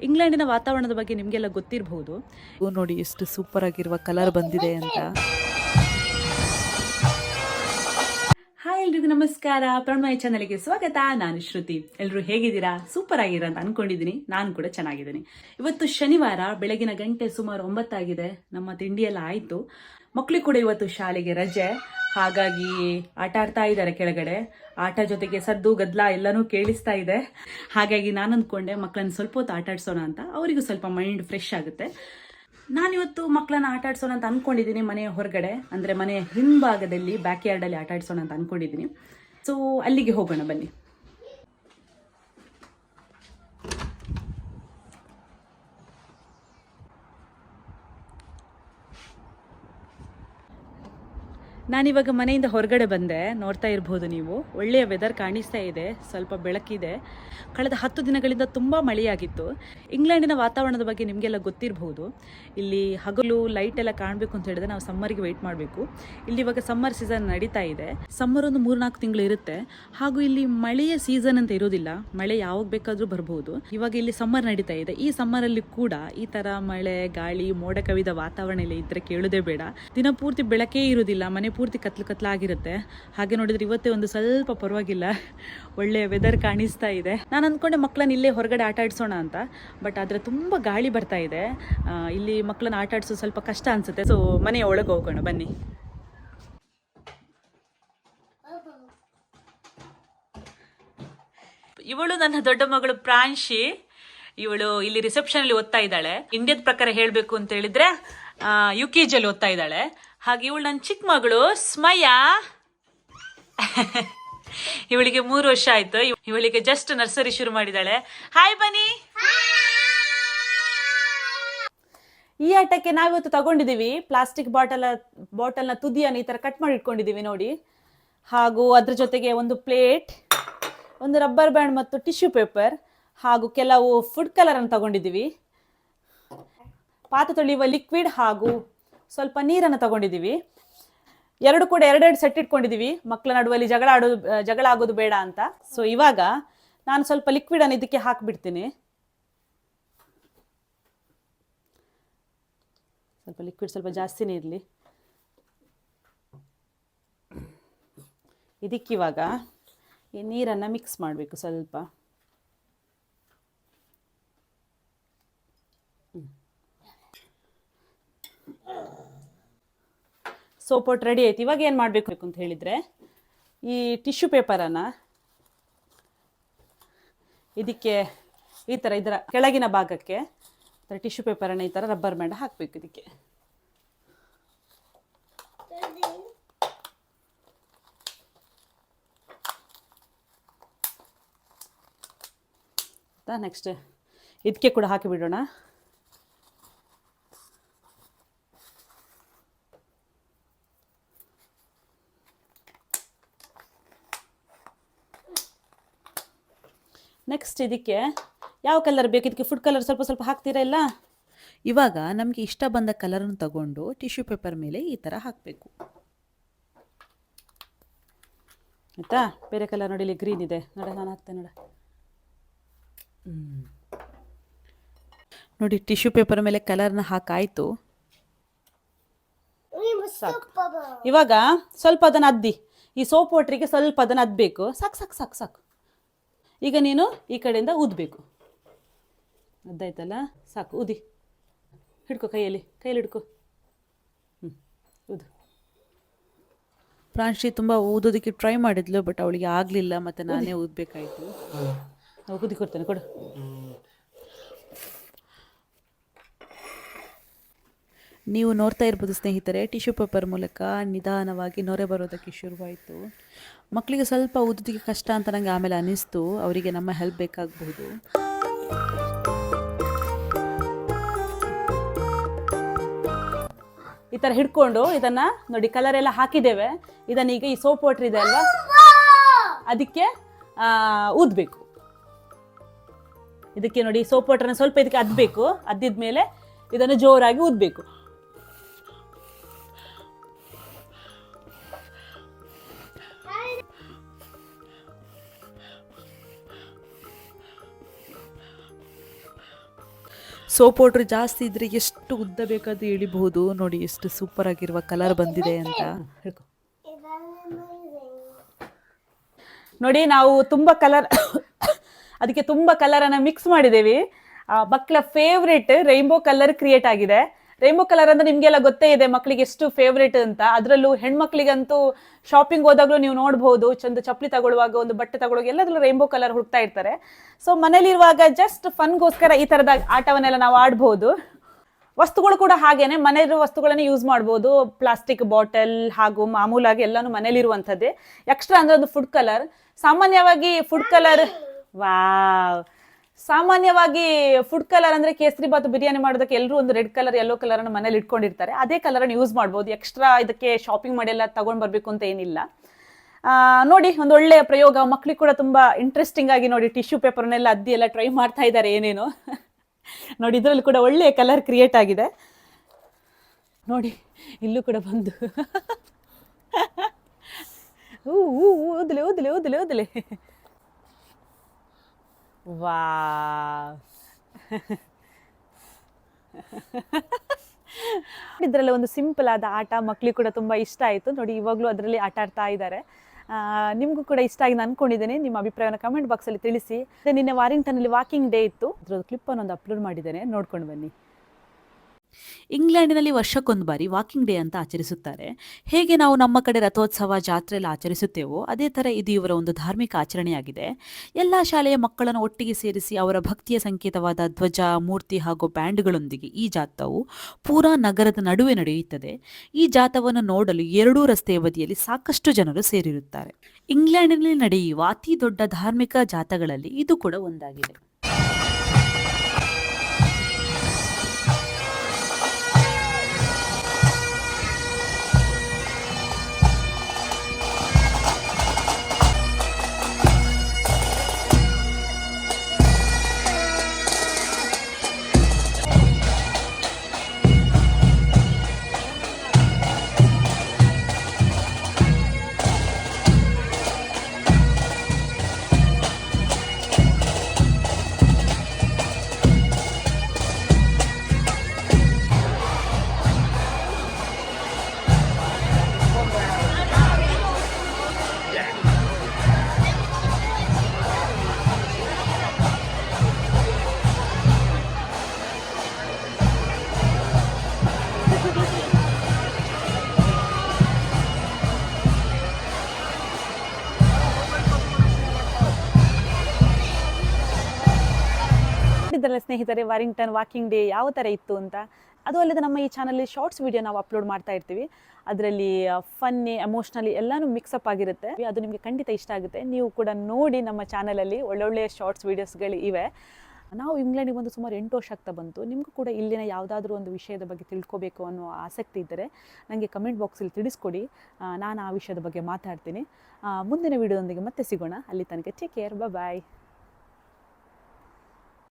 ಇಂಗ್ಲೆಂಡಿನ ವಾತಾವರಣದ ಬಗ್ಗೆ ನಿಮಗೆಲ್ಲ ಗೊತ್ತಿರಬಹುದು. ನೋಡಿ ಎಷ್ಟು ಸೂಪರ್ ಆಗಿರುವ ಕಲರ್ ಬಂದಿದೆ ಅಂತ. ಹಾಯ್ ಎಲ್ರಿಗೂ ನಮಸ್ಕಾರ, ಪ್ರಣಮಯ ಚಾನಲ್ಗೆ ಸ್ವಾಗತ. ನಾನು ಶ್ರುತಿ. ಎಲ್ಲರೂ ಹೇಗಿದ್ದೀರಾ? ಸೂಪರ್ ಆಗಿರ ಅಂತ ಅನ್ಕೊಂಡಿದ್ದೀನಿ. ನಾನು ಕೂಡ ಚೆನ್ನಾಗಿದ್ದೀನಿ. ಇವತ್ತು ಶನಿವಾರ, ಬೆಳಗಿನ ಗಂಟೆ ಸುಮಾರು 9 ಆಗಿದೆ. ನಮ್ಮ ತಿಂಡಿ ಎಲ್ಲ ಆಯ್ತು. ಮಕ್ಕಳು ಕೂಡ ಇವತ್ತು ಶಾಲೆಗೆ ರಜೆ, ಹಾಗಾಗಿ ಆಟ ಆಡ್ತಾ ಇದ್ದಾರೆ ಕೆಳಗಡೆ. ಆಟ ಜೊತೆಗೆ ಸದ್ದು ಗದ್ದಲ ಎಲ್ಲನೂ ಕೇಳಿಸ್ತಾ ಇದೆ. ಹಾಗಾಗಿ ನಾನು ಅಂದ್ಕೊಂಡೆ ಮಕ್ಕಳನ್ನ ಸ್ವಲ್ಪ ಹೊತ್ತು ಆಟ ಆಡ್ಸೋಣ ಅಂತ, ಅವರಿಗೂ ಸ್ವಲ್ಪ ಮೈಂಡ್ ಫ್ರೆಶ್ ಆಗುತ್ತೆ. ನಾನಿವತ್ತು ಮಕ್ಕಳನ್ನ ಆಟ ಆಡ್ಸೋಣ ಅಂತ ಅನ್ಕೊಂಡಿದ್ದೀನಿ. ಮನೆಯ ಹೊರಗಡೆ, ಅಂದರೆ ಮನೆಯ ಹಿಂಭಾಗದಲ್ಲಿ ಬ್ಯಾಕ್ ಯಾರ್ಡಲ್ಲಿ ಆಟ ಆಡ್ಸೋಣ ಅಂತ ಅನ್ಕೊಂಡಿದ್ದೀನಿ. ಸೊ ಅಲ್ಲಿಗೆ ಹೋಗೋಣ ಬನ್ನಿ. ನಾನಿವಾಗ ಮನೆಯಿಂದ ಹೊರಗಡೆ ಬಂದೆ. ನೋಡ್ತಾ ಇರ್ಬೋದು ನೀವು, ಒಳ್ಳೆಯ ವೆದರ್ ಕಾಣಿಸ್ತಾ ಇದೆ, ಸ್ವಲ್ಪ ಬೆಳಕಿದೆ. ಕಳೆದ 10 ದಿನಗಳಿಂದ ತುಂಬ ಮಳೆಯಾಗಿತ್ತು. ಇಂಗ್ಲೆಂಡಿನ ವಾತಾವರಣದ ಬಗ್ಗೆ ನಿಮಗೆಲ್ಲ ಗೊತ್ತಿರಬಹುದು. ಇಲ್ಲಿ ಹಗಲು ಲೈಟ್ ಎಲ್ಲ ಕಾಣಬೇಕು ಅಂತ ಹೇಳಿದ್ರೆ ನಾವು ಸಮ್ಮರ್ಗೆ ವೆಯ್ಟ್ ಮಾಡಬೇಕು. ಇಲ್ಲಿ ಇವಾಗ ಸಮ್ಮರ್ ಸೀಸನ್ ನಡೀತಾ ಇದೆ. ಸಮ್ಮರ್ ಒಂದು 3-4 ತಿಂಗಳು ಇರುತ್ತೆ. ಹಾಗೂ ಇಲ್ಲಿ ಮಳೆಯ ಸೀಸನ್ ಅಂತ ಇರೋದಿಲ್ಲ, ಮಳೆ ಯಾವಾಗ ಬೇಕಾದರೂ ಬರ್ಬೋದು. ಇವಾಗ ಇಲ್ಲಿ ಸಮ್ಮರ್ ನಡೀತಾ ಇದೆ. ಈ ಸಮ್ಮರಲ್ಲಿ ಕೂಡ ಈ ಥರ ಮಳೆ, ಗಾಳಿ, ಮೋಡ ಕವಿದ ವಾತಾವರಣ ಎಲ್ಲ ಇದ್ರೆ ಕೇಳೋದೇ ಬೇಡ. ದಿನ ಪೂರ್ತಿ ಬೆಳಕೇ ಇರೋದಿಲ್ಲ, ಮನೆ ಪೂರ್ತಿ ಕತ್ಲಾಗಿರುತ್ತೆ. ಹಾಗೆ ನೋಡಿದ್ರೆ ಇವತ್ತೇ ಒಂದು ಸ್ವಲ್ಪ ಪರವಾಗಿಲ್ಲ, ಒಳ್ಳೆಯ ವೆದರ್ ಕಾಣಿಸ್ತಾ ಇದೆ. ನಾನು ಅಂದ್ಕೊಂಡೆ ಮಕ್ಕಳನ್ನ ಇಲ್ಲೇ ಹೊರಗಡೆ ಆಟ ಆಡಿಸೋಣ ಅಂತ, ಬಟ್ ಆದರೆ ತುಂಬ ಗಾಳಿ ಬರ್ತಾ ಇದೆ. ಇಲ್ಲಿ ಮಕ್ಕಳನ್ನ ಆಟ ಆಡಿಸೋದು ಸ್ವಲ್ಪ ಕಷ್ಟ ಅನ್ಸುತ್ತೆ. ಸೊ ಮನೆಯ ಒಳಗೆ ಹೋಗೋಣ ಬನ್ನಿ. ಇವಳು ನನ್ನ ದೊಡ್ಡ ಮಗಳು ಪ್ರಾಂಶಿ. ಇವಳು ಇಲ್ಲಿ ರಿಸೆಪ್ಷನ್ ಅಲ್ಲಿ ಓದ್ತಾ ಇದ್ದಾಳೆ. ಇಂಡಿಯಾದ ಪ್ರಕಾರ ಹೇಳಬೇಕು ಅಂತ ಹೇಳಿದ್ರೆ UKG ಅಲ್ಲಿ ಓದ್ತಾ ಇದ್ದಾಳೆ. ಹಾಗೆ ಇವಳು ನನ್ನ ಚಿಕ್ಕ ಮಗಳು ಸ್ಮಯ. ಇವಳಿಗೆ 3 ವರ್ಷ ಆಯ್ತು. ಇವಳಿಗೆ ಜಸ್ಟ್ ನರ್ಸರಿ ಶುರು ಮಾಡಿದ್ದಾಳೆ. ಹಾಯ್ ಬನ್ನಿ. ಈ ಆಟಕ್ಕೆ ನಾವಿವತ್ತು ತಗೊಂಡಿದ್ದೀವಿ ಪ್ಲಾಸ್ಟಿಕ್ ಬಾಟಲ್ನ ತುದಿಯನ್ನು ಈ ತರ ಕಟ್ ಮಾಡಿ ಇಟ್ಕೊಂಡಿದ್ದೀವಿ ನೋಡಿ. ಹಾಗೂ ಅದ್ರ ಜೊತೆಗೆ ಒಂದು ಪ್ಲೇಟ್, ಒಂದು ರಬ್ಬರ್ ಬ್ಯಾಂಡ್ ಮತ್ತು ಟಿಶ್ಯೂ ಪೇಪರ್, ಹಾಗೂ ಕೆಲವು ಫುಡ್ ಕಲರ್ ಅನ್ನು ತಗೊಂಡಿದ್ದೀವಿ. ಪಾತ್ರೆ ತೊಳೆಯುವ ಲಿಕ್ವಿಡ್ ಹಾಗೂ ಸ್ವಲ್ಪ ನೀರನ್ನು ತಗೊಂಡಿದ್ದೀವಿ. ಎರಡು ಕೂಡ 2 ಸೆಟ್ ಇಟ್ಕೊಂಡಿದ್ದೀವಿ, ಮಕ್ಕಳ ನಡುವಲ್ಲಿ ಜಗಳ ಆಗೋದು ಬೇಡ ಅಂತ. ಸೊ ಇವಾಗ ನಾನು ಸ್ವಲ್ಪ ಲಿಕ್ವಿಡ್ ಅನ್ನು ಇದಕ್ಕೆ ಹಾಕಿಬಿಡ್ತೀನಿ. ಸ್ವಲ್ಪ ಲಿಕ್ವಿಡ್ ಸ್ವಲ್ಪ ಜಾಸ್ತಿನೇ ಇರಲಿ. ಇದಕ್ಕಿವಾಗ ಈ ನೀರನ್ನು ಮಿಕ್ಸ್ ಮಾಡಬೇಕು ಸ್ವಲ್ಪ. ಸೋಪ್ ಒಟ್ಟು ರೆಡಿ ಆಯ್ತು. ಇವಾಗ ಏನು ಮಾಡಬೇಕು ಅಂತ ಹೇಳಿದರೆ, ಈ ಟಿಶ್ಯೂ ಪೇಪರನ್ನು ಇದಕ್ಕೆ ಈ ಥರ ಇದರ ಕೆಳಗಿನ ಭಾಗಕ್ಕೆ ಟಿಶ್ಯೂ ಪೇಪರನ್ನು ಈ ಥರ ರಬ್ಬರ್ ಬ್ಯಾಂಡ್ ಹಾಕಬೇಕು ಇದಕ್ಕೆ. ನೆಕ್ಸ್ಟ್ ಇದಕ್ಕೆ ಕೂಡ ಹಾಕಿಬಿಡೋಣ. ನೆಕ್ಸ್ಟ್ ಇದಕ್ಕೆ ಯಾವ ಕಲರ್ ಬೇಕು, ಇದಕ್ಕೆ ಫುಡ್ ಕಲರ್ ಸ್ವಲ್ಪ ಹಾಕ್ತೀರಾ ಇಲ್ಲ? ಇವಾಗ ನಮಗೆ ಇಷ್ಟ ಬಂದ ಕಲರನ್ನು ತಗೊಂಡು ಟಿಶ್ಯೂ ಪೇಪರ್ ಮೇಲೆ ಈ ಥರ ಹಾಕಬೇಕು. ಆಯಿತಾ? ಬೇರೆ ಕಲರ್ ನೋಡಿ, ಇಲ್ಲಿ ಗ್ರೀನ್ ಇದೆ ನೋಡ, ನಾನು ಹಾಕ್ತೇನೆ ನೋಡ. ನೋಡಿ ಟಿಶ್ಯೂ ಪೇಪರ್ ಮೇಲೆ ಕಲರ್ನ ಹಾಕಾಯಿತು. ಸಾಕು. ಇವಾಗ ಸ್ವಲ್ಪ ಅದನ್ನು ಅದ್ದಿ, ಈ ಸೋಪ್ ವಾಟ್ರಿಗೆ ಸ್ವಲ್ಪ ಅದನ್ನು ಅದ್ಬೇಕು. ಸಾಕು. ಈಗ ನೀನು ಈ ಕಡೆಯಿಂದ ಊದಬೇಕು. ಅದ್ದಾಯ್ತಲ್ಲ, ಸಾಕು. ಊದಿ ಹಿಡ್ಕೊ, ಕೈಯಲ್ಲಿ ಹಿಡ್ಕೊ. ಊದು. ಪ್ರಾಂಶಿ ತುಂಬ ಊದೋದಕ್ಕೆ ಟ್ರೈ ಮಾಡಿದ್ಲು, ಬಟ್ ಅವಳಿಗೆ ಆಗಲಿಲ್ಲ. ಮತ್ತು ನಾನೇ ಊದಬೇಕಾಯಿತು. ಊದಿ ಕೊಡ್ತೇನೆ, ಕೊಡು. ನೀವು ನೋಡ್ತಾ ಇರ್ಬೋದು ಸ್ನೇಹಿತರೆ, ಟಿಶ್ಯೂ ಪೇಪರ್ ಮೂಲಕ ನಿಧಾನವಾಗಿ ನೊರೆ ಬರೋದಕ್ಕೆ ಶುರುವಾಯಿತು. ಮಕ್ಕಳಿಗೆ ಸ್ವಲ್ಪ ಊದೋದಕ್ಕೆ ಕಷ್ಟ ಅಂತ ನನಗೆ ಆಮೇಲೆ ಅನ್ನಿಸ್ತು. ಅವರಿಗೆ ನಮ್ಮ ಹೆಲ್ಪ್ ಬೇಕಾಗಬಹುದು. ಈ ಥರ ಹಿಡ್ಕೊಂಡು ಇದನ್ನು ನೋಡಿ, ಕಲರ್ ಎಲ್ಲ ಹಾಕಿದ್ದೇವೆ. ಇದನ್ನೀಗ ಈ ಸೋಪ್ ವಾಟರ್ ಇದೆ ಅಲ್ವಾ, ಅದಕ್ಕೆ ಊದಬೇಕು. ಇದಕ್ಕೆ ನೋಡಿ, ಸೋಪ್ ವಾಟರ್ನ ಸ್ವಲ್ಪ ಇದಕ್ಕೆ ಅದ್ಬೇಕು. ಅದ್ದಿದ್ಮೇಲೆ ಇದನ್ನು ಜೋರಾಗಿ ಊದಬೇಕು. ಸೋಪ್ ಪೌಡ್ರ್ ಜಾಸ್ತಿ ಇದ್ದರೆ ಎಷ್ಟು ಉದ್ದ ಬೇಕಾದರೂ ಎಳಿಬಹುದು. ನೋಡಿ ಎಷ್ಟು ಸೂಪರ್ ಆಗಿರುವ ಕಲರ್ ಬಂದಿದೆ ಅಂತ. ಹೇಳ್ಕೊ. ನೋಡಿ ನಾವು ತುಂಬ ಕಲರ್ ಅದಕ್ಕೆ ತುಂಬ ಕಲರನ್ನು ಮಿಕ್ಸ್ ಮಾಡಿದ್ದೀವಿ. ಮಕ್ಕಳ ಫೇವ್ರೇಟ್ ರೈನ್ಬೋ ಕಲರ್ ಕ್ರಿಯೇಟ್ ಆಗಿದೆ. ರೈನ್ಬೋ ಕಲರ್ ಅಂದ್ರೆ ನಿಮಗೆಲ್ಲ ಗೊತ್ತೇ ಇದೆ ಮಕ್ಕಳಿಗೆ ಎಷ್ಟು ಫೇವ್ರೇಟ್ ಅಂತ. ಅದರಲ್ಲೂ ಹೆಣ್ಮಕ್ಳಿಗಂತೂ ಶಾಪಿಂಗ್ ಹೋದಾಗಲೂ ನೀವು ನೋಡ್ಬೋದು, ಚಂದ ಚಪ್ಪಲಿ ತಗೊಳ್ಳುವಾಗ, ಒಂದು ಬಟ್ಟೆ ತಗೊಳ್ಳುವಾಗ ಎಲ್ಲದರಲ್ಲೂ ರೈನ್ಬೋ ಕಲರ್ ಹುಡುಕ್ತಾ ಇರ್ತಾರೆ. ಸೊ ಮನೇಲಿರುವಾಗ ಜಸ್ಟ್ ಫನ್ಗೋಸ್ಕರ ಈ ಥರದ ಆಟವನ್ನೆಲ್ಲ ನಾವು ಆಡ್ಬೋದು. ವಸ್ತುಗಳು ಕೂಡ ಹಾಗೇನೆ, ಮನೆಯಲ್ಲಿರುವ ವಸ್ತುಗಳನ್ನೇ ಯೂಸ್ ಮಾಡ್ಬೋದು. ಪ್ಲಾಸ್ಟಿಕ್ ಬಾಟಲ್ ಹಾಗೂ ಮಾಮೂಲಾಗಿ ಎಲ್ಲಾನು ಮನೇಲಿರುವಂಥದ್ದೇ. ಎಕ್ಸ್ಟ್ರಾ ಅಂದ್ರೆ ಒಂದು ಫುಡ್ ಕಲರ್. ಸಾಮಾನ್ಯವಾಗಿ ಫುಡ್ ಕಲರ್ ಫುಡ್ ಕಲರ್ ಅಂದ್ರೆ ಕೇಸರಿ ಬಾತ್ ಬಿರಿಯಾನಿ ಮಾಡೋದಕ್ಕೆ ಎಲ್ಲರೂ ಒಂದು ರೆಡ್ ಕಲರ್ ಯೆಲ್ಲೋ ಕಲರ್ ಅನ್ನು ಮನೇಲಿ ಇಟ್ಕೊಂಡಿರ್ತಾರೆ. ಅದೇ ಕಲರ್ ಅನ್ನು ಯೂಸ್ ಮಾಡ್ಬೋದು. ಎಕ್ಸ್ಟ್ರಾ ಇದಕ್ಕೆ ಶಾಪಿಂಗ್ ಮಾಡಿ ಎಲ್ಲ ತಗೊಂಡ್ ಬರ್ಬೇಕು ಅಂತ ಏನಿಲ್ಲ. ನೋಡಿ ಒಂದು ಒಳ್ಳೆಯ ಪ್ರಯೋಗ. ಮಕ್ಳಿಗೆ ಕೂಡ ತುಂಬಾ ಇಂಟ್ರೆಸ್ಟಿಂಗ್ ಆಗಿ ನೋಡಿ ಟಿಶ್ಯೂ ಪೇಪರ್ನೆಲ್ಲ ಅದ್ದಿ ಎಲ್ಲ ಟ್ರೈ ಮಾಡ್ತಾ ಇದ್ದಾರೆ ಏನೇನು. ನೋಡಿ ಇದರಲ್ಲಿ ಕೂಡ ಒಳ್ಳೆಯ ಕಲರ್ ಕ್ರಿಯೇಟ್ ಆಗಿದೆ. ನೋಡಿ ಇಲ್ಲೂ ಕೂಡ ಬಂದು ಊದಲೆ ಊದಲೆ ಊದಲೆ ಊದಲೆ. ವಾ ಇದರಲ್ಲಿ ಒಂದು ಸಿಂಪಲ್ ಆದ ಆಟ ಮಕ್ಕಳಿಗೆ ಕೂಡ ತುಂಬ ಇಷ್ಟ ಆಯಿತು. ನೋಡಿ ಇವಾಗಲೂ ಅದರಲ್ಲಿ ಆಟ ಆಡ್ತಾ ಇದ್ದಾರೆ. ನಿಮಗೂ ಕೂಡ ಇಷ್ಟ ಆಗಿ ಅನ್ಕೊಂಡಿದ್ದೇನೆ. ನಿಮ್ಮ ಅಭಿಪ್ರಾಯವನ್ನು ಕಮೆಂಟ್ ಬಾಕ್ಸಲ್ಲಿ ತಿಳಿಸಿ. ನಿನ್ನೆ ವಾರಿಂಗ್ಟನ್ನಲ್ಲಿ ವಾಕಿಂಗ್ ಡೇ ಇತ್ತು, ಅದರ ಕ್ಲಿಪ್ಪನ್ನು ಒಂದು ಅಪ್ಲೋಡ್ ಮಾಡಿದ್ದೇನೆ, ನೋಡ್ಕೊಂಡು ಬನ್ನಿ. ಇಂಗ್ಲೆಂಡಿನಲ್ಲಿ ವರ್ಷಕ್ಕೊಂದು ಬಾರಿ ವಾಕಿಂಗ್ ಡೇ ಅಂತ ಆಚರಿಸುತ್ತಾರೆ. ಹೇಗೆ ನಾವು ನಮ್ಮ ಕಡೆ ರಥೋತ್ಸವ ಜಾತ್ರೆ ಎಲ್ಲ ಆಚರಿಸುತ್ತೇವೋ ಅದೇ ಥರ ಇದು ಇವರ ಒಂದು ಧಾರ್ಮಿಕ ಆಚರಣೆಯಾಗಿದೆ. ಎಲ್ಲ ಶಾಲೆಯ ಮಕ್ಕಳನ್ನು ಒಟ್ಟಿಗೆ ಸೇರಿಸಿ ಅವರ ಭಕ್ತಿಯ ಸಂಕೇತವಾದ ಧ್ವಜ, ಮೂರ್ತಿ ಹಾಗೂ ಬ್ಯಾಂಡ್ಗಳೊಂದಿಗೆ ಈ ಜಾಥಾವು ಪೂರಾ ನಗರದ ನಡುವೆ ನಡೆಯುತ್ತದೆ. ಈ ಜಾಥಾವನ್ನು ನೋಡಲು ಎರಡೂ ರಸ್ತೆಯ ಬದಿಯಲ್ಲಿ ಸಾಕಷ್ಟು ಜನರು ಸೇರಿರುತ್ತಾರೆ. ಇಂಗ್ಲೆಂಡಿನಲ್ಲಿ ನಡೆಯುವ ಅತಿ ದೊಡ್ಡ ಧಾರ್ಮಿಕ ಜಾಥಾಗಳಲ್ಲಿ ಇದು ಕೂಡ ಒಂದಾಗಿದೆ. ಇದರಲ್ಲಿ ಸ್ನೇಹಿತರೆ ವಾರಿಂಗ್ಟನ್ ವಾಕಿಂಗ್ ಡೇ ಯಾವ ಥರ ಇತ್ತು ಅಂತ. ಅದು ಅಲ್ಲದೆ ನಮ್ಮ ಈ ಚಾನಲ್ಲಿ ಶಾರ್ಟ್ಸ್ ವಿಡಿಯೋ ನಾವು ಅಪ್ಲೋಡ್ ಮಾಡ್ತಾ ಇರ್ತೀವಿ. ಅದರಲ್ಲಿ ಫನ್ನಿ, ಎಮೋಷ್ನಲಿ ಎಲ್ಲನೂ ಮಿಕ್ಸಪ್ ಆಗಿರುತ್ತೆ. ಅದು ನಿಮಗೆ ಖಂಡಿತ ಇಷ್ಟ ಆಗುತ್ತೆ. ನೀವು ಕೂಡ ನೋಡಿ, ನಮ್ಮ ಚಾನಲಲ್ಲಿ ಒಳ್ಳೊಳ್ಳೆಯ ಶಾರ್ಟ್ಸ್ ವೀಡಿಯೋಸ್ಗಳು ಇವೆ. ನಾವು ಇಂಗ್ಲೆಂಡಿಗೆ ಬಂದು ಸುಮಾರು 8 ವರ್ಷ ಆಗ್ತಾ ಬಂತು. ನಿಮಗೂ ಕೂಡ ಇಲ್ಲಿನ ಯಾವುದಾದ್ರೂ ಒಂದು ವಿಷಯದ ಬಗ್ಗೆ ತಿಳ್ಕೊಬೇಕು ಅನ್ನೋ ಆಸಕ್ತಿ ಇದ್ದರೆ ನನಗೆ ಕಮೆಂಟ್ ಬಾಕ್ಸಲ್ಲಿ ತಿಳಿಸ್ಕೊಡಿ. ನಾನು ಆ ವಿಷಯದ ಬಗ್ಗೆ ಮಾತಾಡ್ತೀನಿ. ಮುಂದಿನ ವಿಡಿಯೋದೊಂದಿಗೆ ಮತ್ತೆ ಸಿಗೋಣ. ಅಲ್ಲಿ ತನಕ ಟೇಕ್ ಕೇರ್, ಬಾಯ್.